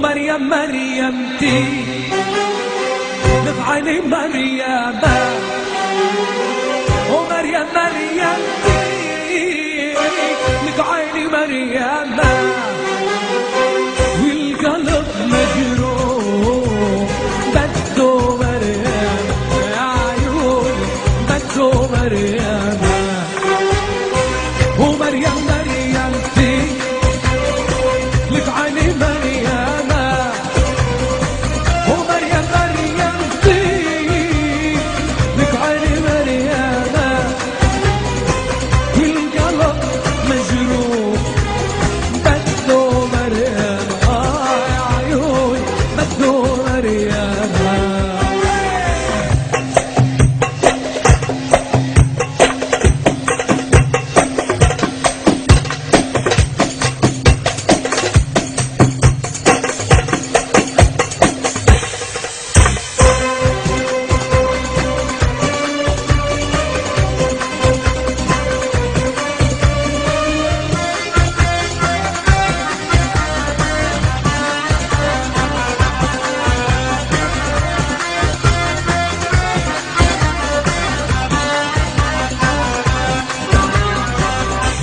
ومريم مريمتي نفعلي مريم ومريم مريمتي نفعلي مريم والقلب مجروح بده مريم يا عيوني بده مريم ومريم مريمتي لك عيني مريم ومريم مريمتي لك عيني مريم والقلب مجروح بده مريم يا عيوني بده مريم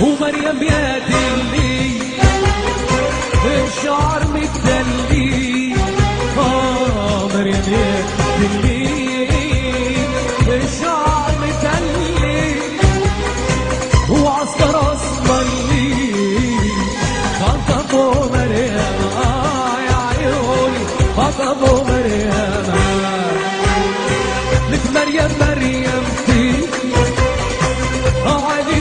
ومريم يا دلي الشعر متدلي مريم يا دلي الشعر متدلي وعسكر اسمرلي خطبوا مريم يا عيوني خطبوا مريم لك مريم مريمتي عادي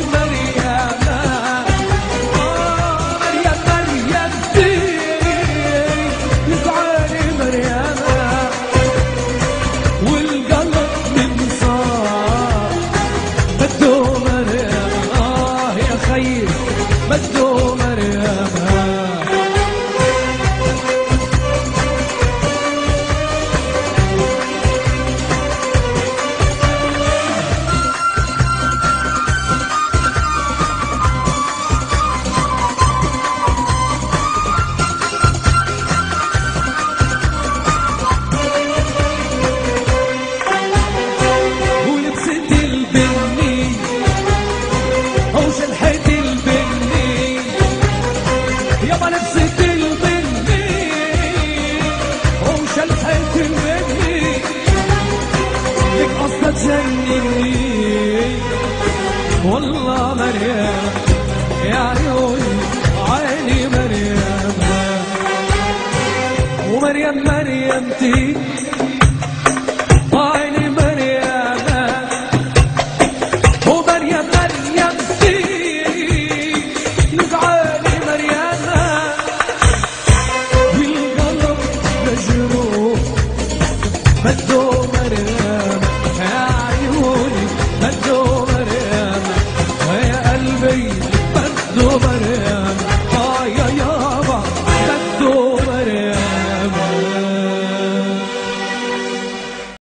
بده مريم ولبست البني او شلحت البني يابا لبست البني وشلحت البني لك قصة تجنني والله مريم يا عيوني عيني مريم ومريم مريمتي